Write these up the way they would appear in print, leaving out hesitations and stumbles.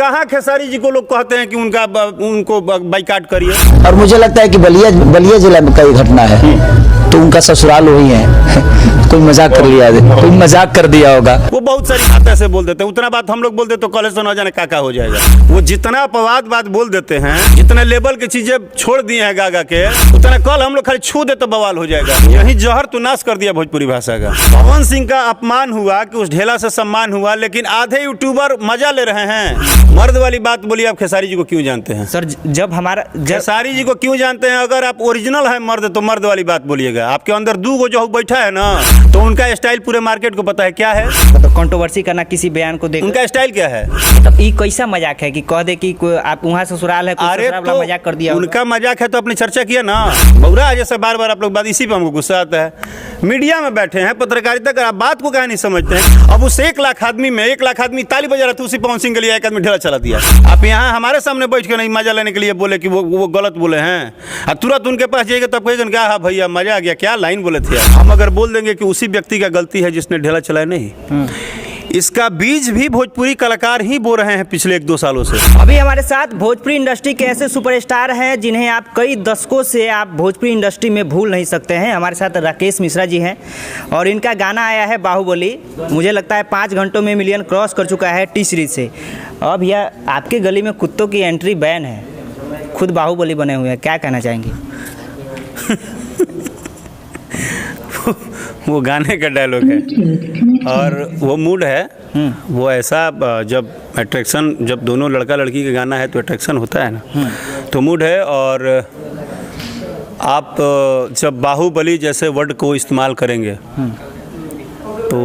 कहाँ खेसारी जी को लोग कहते हैं कि उनको बाइकाट करिए। और मुझे लगता है कि बलिया जिला में कई घटना है तो उनका ससुराल वही है। कोई मजाक कर लिया, कोई मजाक कर दिया होगा। वो बहुत सारी बात ऐसे बोल देते हैं, उतना बात हम लोग बोल देते तो कॉलेज से न जाने का हो जाएगा। वो जितना अपवाद बात बोल देते हैं, जितने लेवल की चीजें छोड़ दिए हैं गा के, उतना कल हम लोग खाली छू दे तो बवाल हो जाएगा। यही जहर तो नाश कर दिया भोजपुरी भाषा का। पवन सिंह का अपमान हुआ कि उस ढेला से सम्मान हुआ, लेकिन आधे यूट्यूबर मजा ले रहे हैं। मर्द वाली बात बोली, आप खेसारी जी को क्यों जानते हैं सर? जब हमारा खेसारी जी को क्यों जानते हैं? अगर आप ओरिजिनल है मर्द तो मर्द वाली बात बोलिएगा। आपके अंदर दू गो जो बैठा है ना, तो उनका स्टाइल पूरे मार्केट को पता है क्या है। तो कंट्रोवर्सी करना किसी बयान को देख, उनका स्टाइल क्या है? तो ये कैसा मजाक है कि कह दे कि आप वहाँ ससुराल है, अरे तो मजाक कर दिया। उनका मजाक है तो अपनी चर्चा किया ना। बौरा जैसे बार बार आप लोग बात, इसी पे हमको गुस्सा आता है। मीडिया में बैठे हैं, पत्रकारिता कर, आप बात को क्या नहीं समझते हैं। अब उस 1 लाख आदमी में 1 लाख आदमी ताली बजा रहा था, उसी पवन सिंह के लिए एक आदमी ढेला चला दिया। आप यहाँ हमारे सामने बैठ के नहीं मजा लेने के लिए बोले कि वो गलत बोले हैं, और तुरंत उनके पास जाएगा तब कहेगा क्या हाँ भैया मजा आ गया, क्या लाइन बोले थे। हम अगर बोल देंगे कि उसी व्यक्ति का गलती है जिसने ढेला चलाया, नहीं, इसका बीज भी भोजपुरी कलाकार ही बो रहे हैं पिछले 1-2 सालों से। अभी हमारे साथ भोजपुरी इंडस्ट्री के ऐसे सुपरस्टार हैं जिन्हें आप कई दशकों से आप भोजपुरी इंडस्ट्री में भूल नहीं सकते हैं। हमारे साथ राकेश मिश्रा जी हैं और इनका गाना आया है बाहुबली। मुझे लगता है 5 घंटों में मिलियन क्रॉस कर चुका है टी सीरीज से। अब यह आपके गली में कुत्तों की एंट्री बैन है, खुद बाहुबली बने हुए हैं, क्या कहना चाहेंगे? वो गाने का डायलॉग है और वो मूड है। वो ऐसा जब अट्रैक्शन, जब दोनों लड़का लड़की का गाना है तो अट्रैक्शन होता है ना, तो मूड है। और आप जब बाहुबली जैसे वर्ड को इस्तेमाल करेंगे तो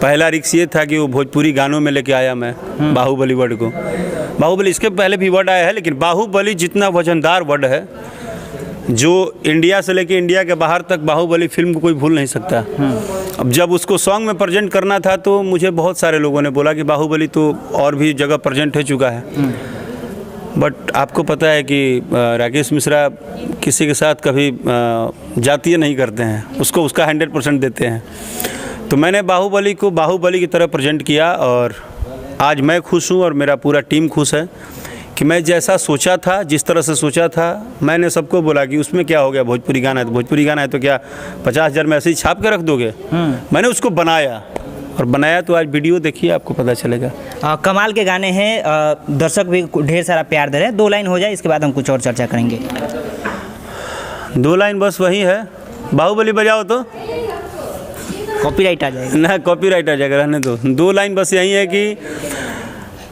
पहला रिक्स ये था कि वो भोजपुरी गानों में लेके आया मैं बाहुबली वर्ड को। बाहुबली इसके पहले भी वर्ड आया है, लेकिन बाहुबली जितना वजनदार वर्ड है, जो इंडिया से लेके इंडिया के बाहर तक बाहुबली फिल्म को कोई भूल नहीं सकता। अब जब उसको सॉन्ग में प्रेजेंट करना था तो मुझे बहुत सारे लोगों ने बोला कि बाहुबली तो और भी जगह प्रेजेंट हो चुका है, बट आपको पता है कि राकेश मिश्रा किसी के साथ कभी जातीय नहीं करते हैं, उसको उसका 100% देते हैं। तो मैंने बाहुबली को बाहुबली की तरह प्रेजेंट किया और आज मैं खुश हूँ और मेरा पूरा टीम खुश है कि मैं जैसा सोचा था, जिस तरह से सोचा था, मैंने सबको बोला कि उसमें क्या हो गया, भोजपुरी गाना है तो भोजपुरी गाना है तो क्या 50,000 में ऐसे ही छाप के रख दोगे। मैंने उसको बनाया और बनाया तो आज वीडियो देखिए आपको पता चलेगा। कमाल के गाने हैं, दर्शक भी ढेर सारा प्यार दे रहे हैं। 2 लाइन हो जाए, इसके बाद हम कुछ और चर्चा करेंगे। 2 लाइन बस वही है, बाहुबली बजाओ तो कॉपीराइट आ जाएगा ना, कॉपीराइट आ जाएगा, रहने दो। 2 लाइन बस यही है कि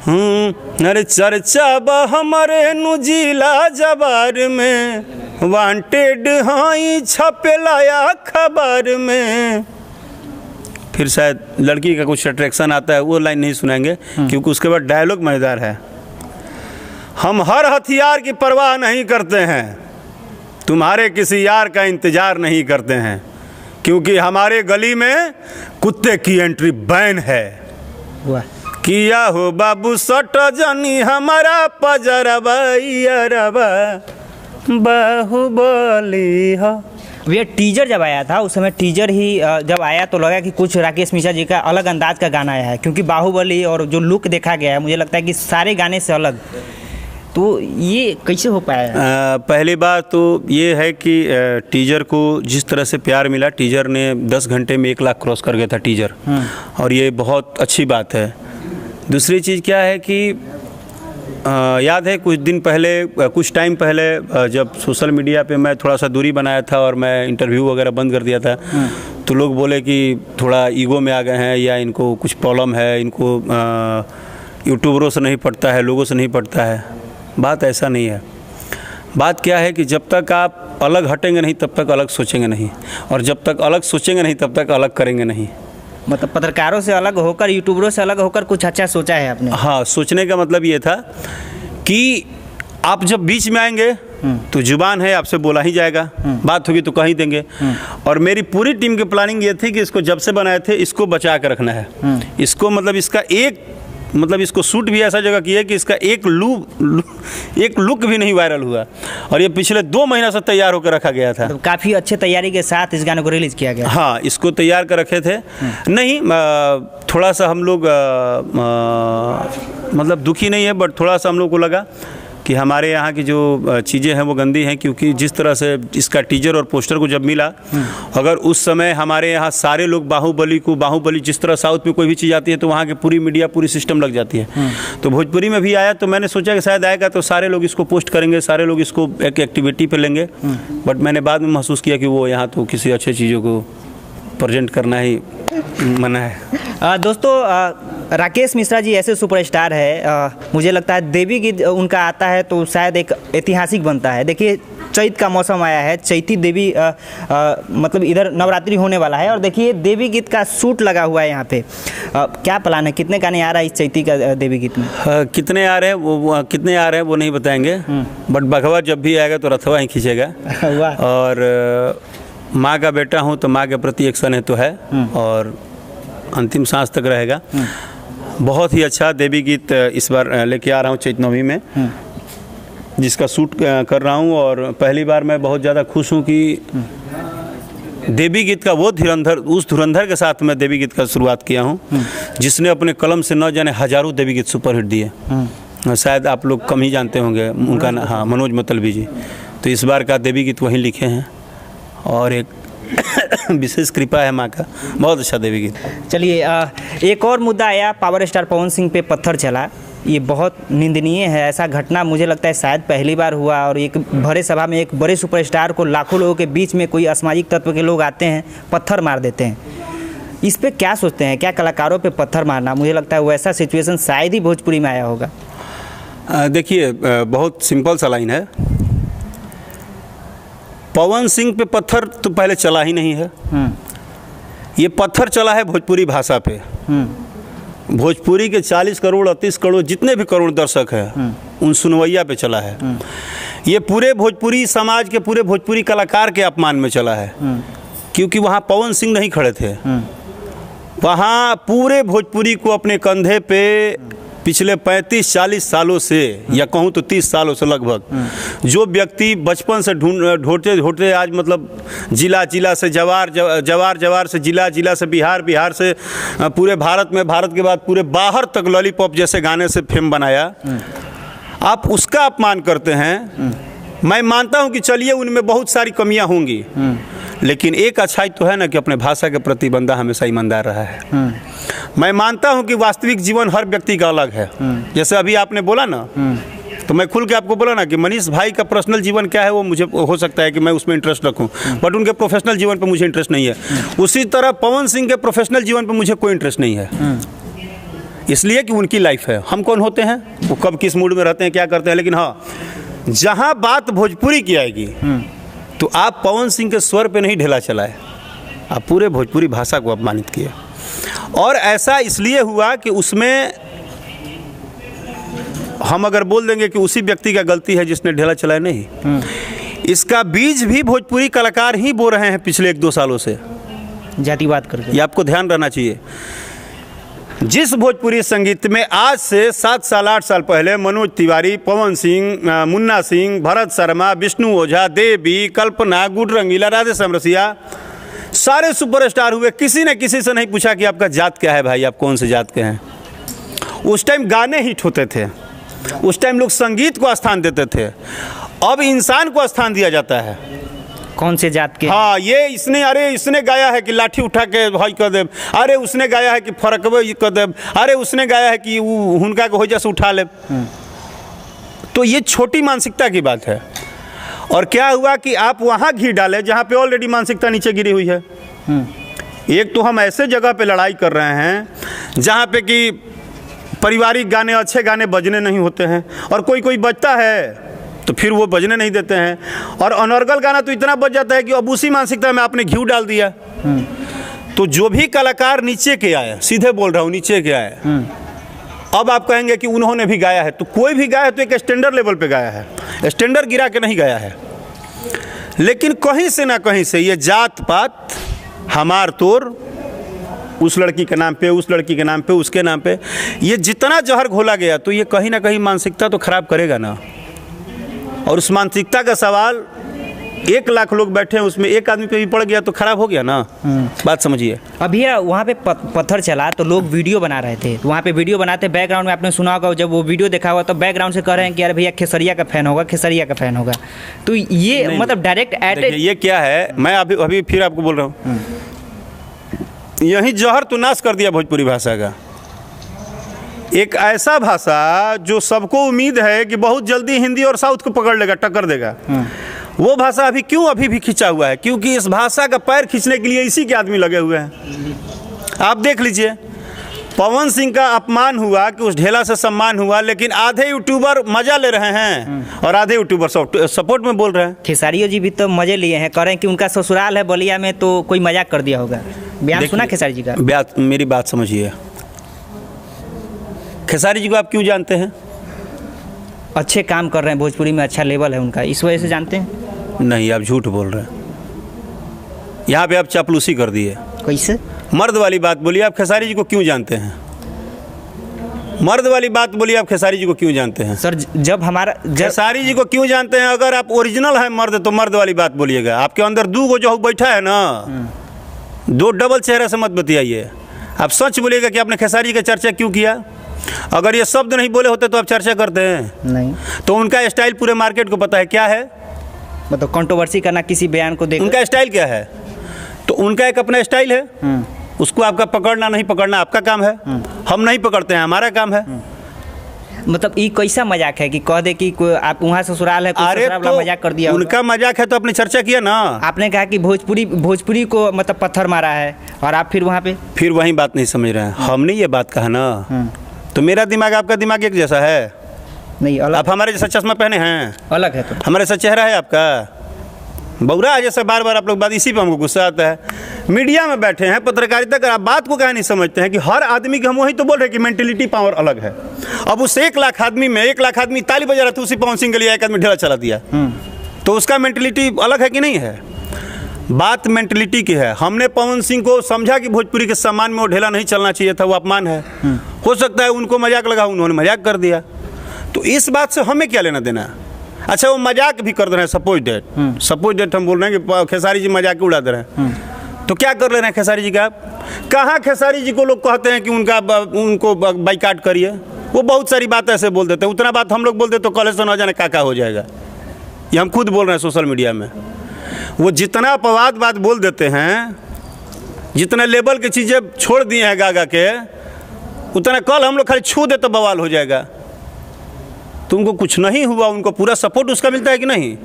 अरे चर्चा बा हमारे नुजिला जबार में, वांटेड हाई छपे लाया खबर में। फिर शायद लड़की का कुछ अट्रैक्शन आता है, वो लाइन नहीं सुनाएंगे क्योंकि उसके बाद डायलॉग मजेदार है। हम हर हथियार की परवाह नहीं करते हैं, तुम्हारे किसी यार का इंतजार नहीं करते हैं, क्योंकि हमारे गली में कुत्ते की एंट्री बैन है। वाह, किया हो बाबू सट जनी हमारा पजरबा बाहुबली हो। भैया टीजर जब आया था, उस समय टीजर ही जब आया तो लगा कि कुछ राकेश मिश्रा जी का अलग अंदाज का गाना आया है, क्योंकि बाहुबली और जो लुक देखा गया है मुझे लगता है कि सारे गाने से अलग। तो ये कैसे हो पाया? पहली बात तो ये है कि टीजर को जिस तरह से प्यार मिला, टीजर ने 10 घंटे में 1 लाख क्रॉस कर गया था टीजर, और ये बहुत अच्छी बात है। दूसरी चीज़ क्या है कि याद है कुछ टाइम पहले जब सोशल मीडिया पे मैं थोड़ा सा दूरी बनाया था और मैं इंटरव्यू वगैरह बंद कर दिया था, तो लोग बोले कि थोड़ा ईगो में आ गए हैं या इनको कुछ प्रॉब्लम है, इनको यूट्यूबरों से नहीं पड़ता है, लोगों से नहीं पड़ता है। बात ऐसा नहीं है। बात क्या है कि जब तक आप अलग हटेंगे नहीं तब तक अलग सोचेंगे नहीं, और जब तक अलग सोचेंगे नहीं तब तक अलग करेंगे नहीं। मतलब पत्रकारों से अलग होकर, यूट्यूबरों से अलग होकर कुछ अच्छा सोचा है आपने? हाँ, सोचने का मतलब ये था कि आप जब बीच में आएंगे तो जुबान है, आपसे बोला ही जाएगा, बात होगी तो कहीं देंगे। और मेरी पूरी टीम की प्लानिंग ये थी कि इसको जब से बनाए थे इसको बचा कर रखना है। इसको मतलब इसका एक मतलब इसको शूट भी ऐसा जगह किया कि इसका एक लुक भी नहीं वायरल हुआ, और ये पिछले 2 महीना से तैयार होकर रखा गया था। तो काफ़ी अच्छे तैयारी के साथ इस गाने को रिलीज़ किया गया। हाँ, इसको तैयार कर रखे थे। नहीं, थोड़ा सा हम लोग मतलब दुखी नहीं है, बट थोड़ा सा हम लोग को लगा कि हमारे यहाँ की जो चीज़ें हैं वो गंदी हैं, क्योंकि जिस तरह से इसका टीजर और पोस्टर को जब मिला, अगर उस समय हमारे यहाँ सारे लोग बाहुबली जिस तरह साउथ में कोई भी चीज़ आती है तो वहाँ की पूरी मीडिया पूरी सिस्टम लग जाती है, तो भोजपुरी में भी आया, तो मैंने सोचा कि शायद आएगा तो सारे लोग इसको पोस्ट करेंगे, सारे लोग इसको एक एक्टिविटी पे लेंगे, बट मैंने बाद में महसूस किया कि वो यहाँ तो किसी अच्छे चीज़ों को प्रेजेंट करना ही मना है। दोस्तों, राकेश मिश्रा जी ऐसे सुपरस्टार है, मुझे लगता है देवी गीत उनका आता है तो शायद एक ऐतिहासिक बनता है। देखिए, चैत का मौसम आया है, चैती देवी मतलब इधर नवरात्रि होने वाला है, और देखिए देवी गीत का शूट लगा हुआ है यहाँ पे। क्या प्लान है, कितने गाने आ रहा है इस चैती का देवी गीत में? कितने आ रहे हैं वो नहीं बताएंगे, बट बघवा जब भी आएगा तो रथवा ही खींचेगा। और माँ का बेटा हूँ तो माँ के प्रति एक स्नेह तो है, और अंतिम सांस तक रहेगा। बहुत ही अच्छा देवी गीत इस बार लेके आ रहा हूँ चैत नवमी में, जिसका शूट कर रहा हूँ, और पहली बार मैं बहुत ज़्यादा खुश हूँ कि देवी गीत का वो धुरंधर के साथ मैं देवी गीत का शुरुआत किया हूँ, जिसने अपने कलम से न जाने हजारों देवी गीत सुपरहिट दिए। शायद आप लोग कम ही जानते होंगे उनका नाम, हाँ, मनोज मतलबी जी। तो इस बार का देवी गीत वहीं लिखे हैं, और एक विशेष कृपा है माँ का, बहुत अच्छा देवी गीत। चलिए, एक और मुद्दा आया, पावर स्टार पवन सिंह पे पत्थर चला। ये बहुत निंदनीय है, ऐसा घटना मुझे लगता है शायद पहली बार हुआ, और एक भरे सभा में एक बड़े सुपरस्टार को लाखों लोगों के बीच में कोई असामाजिक तत्व के लोग आते हैं, पत्थर मार देते हैं। इस पे क्या सोचते हैं? क्या कलाकारों पे पत्थर मारना, मुझे लगता है वैसा सिचुएशन शायद ही भोजपुरी में आया होगा। देखिए, बहुत सिंपल सा लाइन है, पवन सिंह पे पत्थर तो पहले चला ही नहीं है। ये पत्थर चला है भोजपुरी भाषा पे। भोजपुरी के 40 करोड़ 38 करोड़ जितने भी करोड़ दर्शक हैं, उन सुनवैया पे चला है। ये पूरे भोजपुरी समाज के, पूरे भोजपुरी कलाकार के अपमान में चला है, क्योंकि वहाँ पवन सिंह नहीं खड़े थे। वहाँ पूरे भोजपुरी को अपने कंधे पे पिछले 35-40 सालों से, या कहूँ तो 30 सालों से लगभग, जो व्यक्ति बचपन से ढूंढते आज मतलब जिला से जवार से जिला से बिहार से पूरे भारत में, भारत के बाद पूरे बाहर तक लॉलीपॉप जैसे गाने से फेम बनाया, आप उसका अपमान करते हैं। मैं मानता हूं कि चलिए उनमें बहुत सारी कमियां होंगी, लेकिन एक अच्छाई तो है ना कि अपने भाषा के प्रति बंदा हमेशा ईमानदार रहा है। मैं मानता हूं कि वास्तविक जीवन हर व्यक्ति का अलग है। जैसे अभी आपने बोला ना, तो मैं खुल के आपको बोला ना कि मनीष भाई का पर्सनल जीवन क्या है, वो मुझे हो सकता है कि मैं उसमें इंटरेस्ट रखूं, बट उनके प्रोफेशनल जीवन पे मुझे इंटरेस्ट नहीं है। उसी तरह पवन सिंह के प्रोफेशनल जीवन पे मुझे कोई इंटरेस्ट नहीं है, इसलिए कि उनकी लाइफ है। हम कौन होते हैं, वो कब किस मूड में रहते हैं, क्या करते हैं। लेकिन हाँ, जहाँ बात भोजपुरी की आएगी तो आप पवन सिंह के स्वर पे नहीं ढेला चलाए, आप पूरे भोजपुरी भाषा को अपमानित किए। और ऐसा इसलिए हुआ कि उसमें हम अगर बोल देंगे कि उसी व्यक्ति का गलती है जिसने ढेला चलाया, नहीं, इसका बीज भी भोजपुरी कलाकार ही बो रहे हैं पिछले 1-2 सालों से, जातिवाद करके। ये आपको ध्यान रहना चाहिए। जिस भोजपुरी संगीत में आज से 7 साल 8 साल पहले मनोज तिवारी, पवन सिंह, मुन्ना सिंह, भरत शर्मा, विष्णु ओझा, देवी, कल्पना, गुड रंगीला, राधे समरसिया, सारे सुपरस्टार हुए, किसी ने किसी से नहीं पूछा कि आपका जात क्या है भाई, आप कौन से जात के हैं। उस टाइम गाने हिट होते थे, उस टाइम लोग संगीत को स्थान देते थे। अब इंसान को स्थान दिया जाता है, कौन से जात के। हाँ, ये इसने गाया है कि लाठी उठा के भाई कर दे, अरे उसने गाया है कि फरकबे कर दे, अरे उसने गाया है कि हुनका को हो जैसे उठा ले। तो ये छोटी मानसिकता की बात है। और क्या हुआ कि आप वहाँ घी डाले जहाँ पे ऑलरेडी मानसिकता नीचे गिरी हुई है। एक तो हम ऐसे जगह पे लड़ाई कर रहे हैं जहाँ पे कि पारिवारिक गाने, अच्छे गाने बजने नहीं होते हैं, और कोई बजता है तो फिर वो बजने नहीं देते हैं, और अनर्गल गाना तो इतना बज जाता है कि अब उसी मानसिकता में आपने घी डाल दिया। तो जो भी कलाकार नीचे के आए, सीधे बोल रहा हूँ, नीचे के आए, अब आप कहेंगे कि उन्होंने भी गाया है, तो कोई भी गाया है तो एक स्टैंडर्ड लेवल पे गाया है, स्टैंडर्ड गिरा के नहीं गाया है। लेकिन कहीं से ना कहीं से ये जात पात, हमार तोर, उस लड़की के नाम पे, उस लड़की के नाम पे, उसके नाम पे। ये जितना जहर घोला गया तो ये कहीं ना कहीं मानसिकता तो खराब करेगा ना। और उस मानसिकता का सवाल 1 लाख लोग बैठे हैं, उसमें एक आदमी पे भी पड़ गया तो खराब हो गया ना। बात समझिए। अभी वहाँ पे पत्थर चला तो लोग वीडियो बना रहे थे, तो वहाँ पे वीडियो बनाते बैकग्राउंड में आपने सुना होगा, जब वो वीडियो देखा हुआ तो बैकग्राउंड से कह रहे हैं कि यार भैया खेसरिया का फैन होगा, खेसरिया का फैन होगा। तो ये मतलब डायरेक्ट एटेक। ये क्या है, मैं अभी फिर आपको बोल रहा हूँ, यही जहर तो नाश कर दिया भोजपुरी भाषा का। एक ऐसा भाषा जो सबको उम्मीद है कि बहुत जल्दी हिंदी और साउथ को पकड़ लेगा, टक्कर देगा, वो भाषा अभी भी खिंचा हुआ है, क्योंकि इस भाषा का पैर खींचने के लिए इसी के आदमी लगे हुए हैं। आप देख लीजिए, पवन सिंह का अपमान हुआ कि उस ढेला से सम्मान हुआ, लेकिन आधे यूट्यूबर मजा ले रहे हैं और आधे यूट्यूबर सपोर्ट में बोल रहे हैं। खेसारियो जी भी तो मजे लिए हैं, कह रहे हैं कि उनका ससुराल है बलिया में, तो कोई मजाक कर दिया होगा। बयान सुना खेसारी जी का? मेरी बात समझिए, खेसारी जी को आप क्यों जानते हैं? अच्छे काम कर रहे हैं, भोजपुरी में अच्छा लेवल है उनका, इस वजह से जानते हैं? नहीं, आप झूठ बोल रहे हैं। यहाँ पे आप चापलूसी कर दिए। कैसे? मर्द वाली बात बोलिए, आप खेसारी जी को क्यों जानते हैं? मर्द वाली बात बोलिए, आप खेसारी जी को क्यों जानते हैं? सर जब खेसारी जी को क्यों जानते हैं? अगर आप ओरिजिनल है मर्द तो मर्द वाली बात बोलिएगा। आपके अंदर 2 गो जो बैठा है ना, 2 डबल चेहरा से मत बतियाइए। आप सच बोलिएगा कि आपने खेसारी जी का चर्चा क्यों किया। अगर ये शब्द नहीं बोले होते तो आप चर्चा करते हैं नहीं। तो उनका स्टाइल पूरे मार्केट को पता है क्या है, मतलब कंट्रोवर्सी करना किसी बयान को देख। उनका स्टाइल क्या है? तो उनका एक अपना स्टाइल है, उसको आपका पकड़ना नहीं पकड़ना आपका काम है, हम नहीं पकड़ते हैं, हमारा काम है। मतलब ये कैसा मजाक है कि कह दे कि आप वहाँ ससुराल है, अरे तो मजाक कर दिया। उनका मजाक है तो आपने चर्चा किया ना। आपने कहा कि भोजपुरी को मतलब पत्थर मारा है, और आप फिर वहाँ पे फिर वही बात नहीं समझ रहे हैं। हमने ये बात कहा ना, तो मेरा दिमाग आपका दिमाग एक जैसा है नहीं? अलग। आप हमारे जैसा चश्मा पहने हैं, अलग है। तो हमारे जैसा चेहरा है आपका, बौरा जैसा बार बार आप लोग बात, इसी पे हमको गुस्सा आता है। मीडिया में बैठे हैं, पत्रकारिता कर, आप बात को क्या नहीं समझते हैं कि हर आदमी की, हम वही तो बोल रहे हैं कि मेंटेलिटी पावर अलग है। अब उस 1 लाख आदमी में 1 लाख आदमी ताली बजा रहा था, उसी पवन सिंह के लिए एक आदमी ढेला चला दिया, तो उसका मेंटेलिटी अलग है कि नहीं है? बात मेंटेलिटी की है। हमने पवन सिंह को समझा कि भोजपुरी के सम्मान में वो ढेला नहीं चलना चाहिए था, वो अपमान है। हो सकता है उनको मजाक लगा, उन्होंने मजाक कर दिया, तो इस बात से हमें क्या लेना देना? अच्छा, वो मजाक भी कर दे रहे हैं, सपोज डेट हम बोल रहे हैं कि खेसारी जी मजाक उड़ा दे रहे हैं, तो क्या कर ले रहे हैं खेसारी जी का? कहाँ खेसारी जी को लोग कहते हैं कि उनको बाइकाट करिए? वो बहुत सारी बात ऐसे बोल देते हैं, उतना बात हम लोग बोल देते तो कॉलेज से न जाने क्या हो जाएगा। ये हम खुद बोल रहे हैं सोशल मीडिया में। वो जितना अपवाद बात बोल देते हैं, जितने लेवल की चीज़ें छोड़ दिए हैं गा के, उतना कल हम लोग खाली छू दे तो बवाल हो जाएगा। तो उनको कुछ नहीं हुआ, उनको पूरा सपोर्ट उसका मिलता है कि नहीं?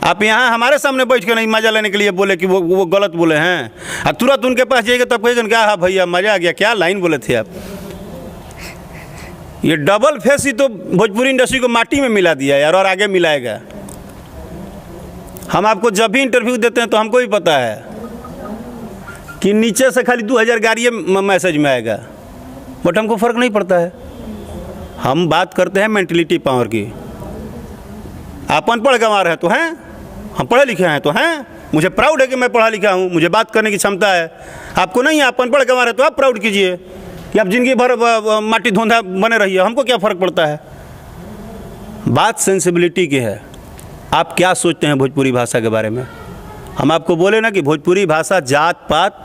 आप यहाँ हमारे सामने बैठ के नहीं मजा लेने के लिए बोले कि वो गलत बोले हैं, और तुरंत उनके पास जाइएगा तब कहेगा क्या, हाँ भैया मजा आ गया, क्या लाइन बोले थे आप। ये डबल फेस ही तो भोजपुरी इंडस्ट्री को माटी में मिला दिया यार, और आगे मिलाएगा। हम आपको जब भी इंटरव्यू देते हैं तो हमको भी पता है कि नीचे से खाली 2000 गाड़ी मैसेज में आएगा, बट हमको फ़र्क नहीं पड़ता है। हम बात करते हैं मेंटलिटी पावर की। आप अनपढ़ गंवार हैं तो हैं, हम पढ़े लिखे हैं तो हैं, मुझे प्राउड है कि मैं पढ़ा लिखा हूँ, मुझे बात करने की क्षमता है। आपको नहीं है, आप अनपढ़ गंवार हैं तो आप प्राउड कीजिए कि आप जिंदगी भर माटी धोंधा बने रहिए, हमको क्या फ़र्क पड़ता है। बात सेंसिबिलिटी की है। आप क्या सोचते हैं भोजपुरी भाषा के बारे में? हम आपको बोले ना कि भोजपुरी भाषा जात पात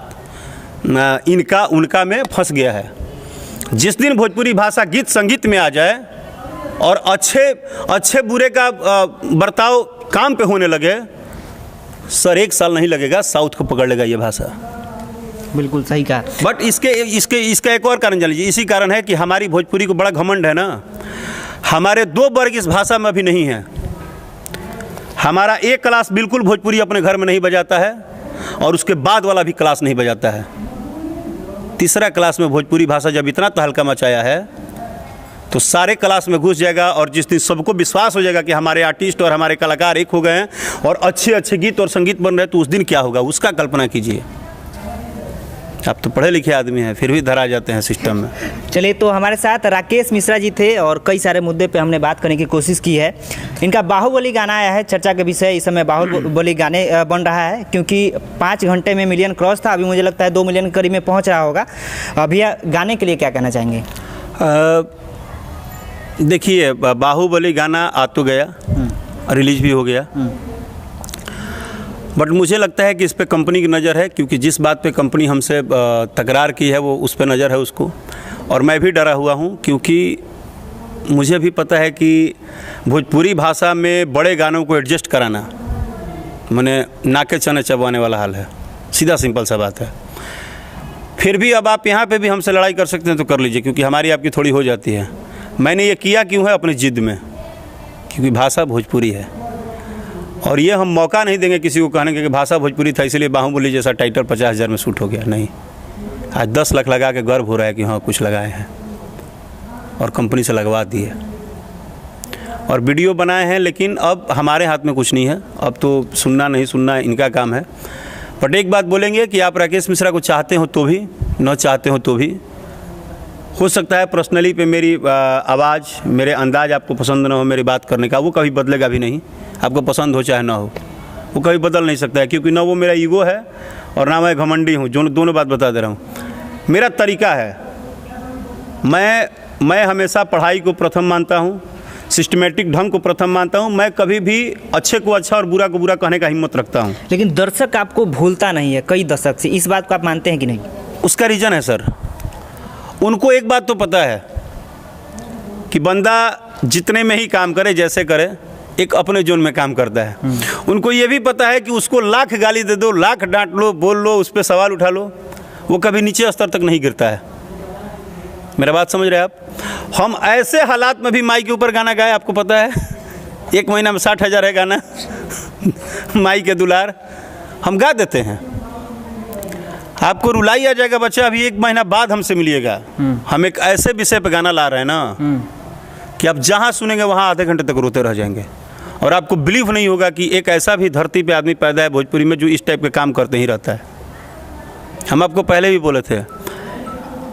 इनका उनका में फंस गया है। जिस दिन भोजपुरी भाषा गीत संगीत में आ जाए और अच्छे बुरे का बर्ताव काम पे होने लगे, सर 1 साल नहीं लगेगा, साउथ को पकड़ लेगा ये भाषा। बिल्कुल सही कहा। बट इसका एक और कारण जान लीजिए। इसी कारण है कि हमारी भोजपुरी को बड़ा घमंड है ना। हमारे 2 वर्ग इस भाषा में अभी नहीं है। हमारा एक क्लास बिल्कुल भोजपुरी अपने घर में नहीं बजाता है, और उसके बाद वाला भी क्लास नहीं बजाता है। तीसरा क्लास में भोजपुरी भाषा जब इतना तहलका मचाया है तो सारे क्लास में घुस जाएगा, और जिस दिन सबको विश्वास हो जाएगा कि हमारे आर्टिस्ट और हमारे कलाकार एक हो गए हैं और अच्छे अच्छे गीत और संगीत बन रहे हैं, तो उस दिन क्या होगा उसका कल्पना कीजिए। आप तो पढ़े लिखे आदमी हैं, फिर भी धरा जाते हैं सिस्टम में। चलिए, तो हमारे साथ राकेश मिश्रा जी थे और कई सारे मुद्दे पे हमने बात करने की कोशिश की है। इनका बाहुबली गाना आया है चर्चा के विषय, इस समय बाहुबली गाने बन रहा है, क्योंकि 5 घंटे में मिलियन क्रॉस था, अभी मुझे लगता है 2 मिलियन के करीब में पहुंच रहा होगा। अभी गाने के लिए क्या कहना चाहेंगे? देखिए, बाहुबली गाना आ तो गया, रिलीज भी हो गया, बट मुझे लगता है कि इस पे कंपनी की नज़र है, क्योंकि जिस बात पे कंपनी हमसे तकरार की है वो उस पे नज़र है उसको। और मैं भी डरा हुआ हूँ, क्योंकि मुझे भी पता है कि भोजपुरी भाषा में बड़े गानों को एडजस्ट कराना मैंने नाके चने चबाने वाला हाल है, सीधा सिंपल सा बात है। फिर भी अब आप यहाँ पे भी हमसे लड़ाई कर सकते हैं तो कर लीजिए, क्योंकि हमारी आपकी थोड़ी हो जाती है। मैंने ये किया क्यों है? अपनी ज़िद में, क्योंकि भाषा भोजपुरी है और ये हम मौका नहीं देंगे किसी को कहने के कि भाषा भोजपुरी था इसलिए बाहुबली जैसा टाइटल 50,000 में शूट हो गया। नहीं, आज 10 लाख लगा के गर्व हो रहा है कि हाँ कुछ लगाए हैं, और कंपनी से लगवा दिए और वीडियो बनाए हैं, लेकिन अब हमारे हाथ में कुछ नहीं है। अब तो सुनना नहीं सुनना इनका काम है। बट एक बात बोलेंगे कि आप राकेश मिश्रा को चाहते हो तो भी, न चाहते हो तो भी, हो सकता है पर्सनली पे मेरी आवाज़, मेरे अंदाज़ आपको पसंद ना हो, मेरी बात करने का, वो कभी बदलेगा भी नहीं। आपको पसंद हो चाहे ना हो, वो कभी बदल नहीं सकता है, क्योंकि ना वो मेरा ईगो है और ना मैं घमंडी हूँ। जो दोनों बात बता दे रहा हूँ। मेरा तरीका है, मैं हमेशा पढ़ाई को प्रथम मानता हूँ, सिस्टमेटिक ढंग को प्रथम मानता हूँ। मैं कभी भी अच्छे को अच्छा और बुरा को बुरा कहने का हिम्मत रखता हूँ। लेकिन दर्शक आपको भूलता नहीं है कई दशक से, इस बात को आप मानते हैं कि नहीं? उसका रीज़न है सर, उनको एक बात तो पता है कि बंदा जितने में ही काम करे, जैसे करे, एक अपने जोन में काम करता है। उनको ये भी पता है कि उसको लाख गाली दे दो, लाख डांट लो, बोल लो, उस पर सवाल उठा लो, वो कभी नीचे स्तर तक नहीं गिरता है। मेरा बात समझ रहे हैं आप? हम ऐसे हालात में भी माई के ऊपर गाना गाए, आपको पता है 1 महीना में 60,000 है गाना माई के दुलार, हम गा देते हैं। आपको रुलाई आ जाएगा बच्चा, अभी 1 महीना बाद हमसे मिलिएगा। हम एक ऐसे विषय पे गाना ला रहे हैं ना कि आप जहाँ सुनेंगे वहाँ आधे घंटे तक रोते रह जाएंगे, और आपको बिलीव नहीं होगा कि एक ऐसा भी धरती पे आदमी पैदा है भोजपुरी में जो इस टाइप के काम करते ही रहता है। हम आपको पहले भी बोले थे,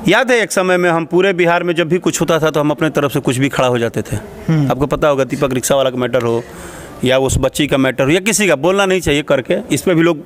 याद है एक समय में हम पूरे बिहार में जब भी कुछ होता था तो हम अपने तरफ से कुछ भी खड़ा हो जाते थे। आपको पता होगा, दीपक रिक्शा वाला का मैटर हो या उस बच्ची का मैटर हो या किसी का, बोलना नहीं चाहिए करके, इस पर भी लोग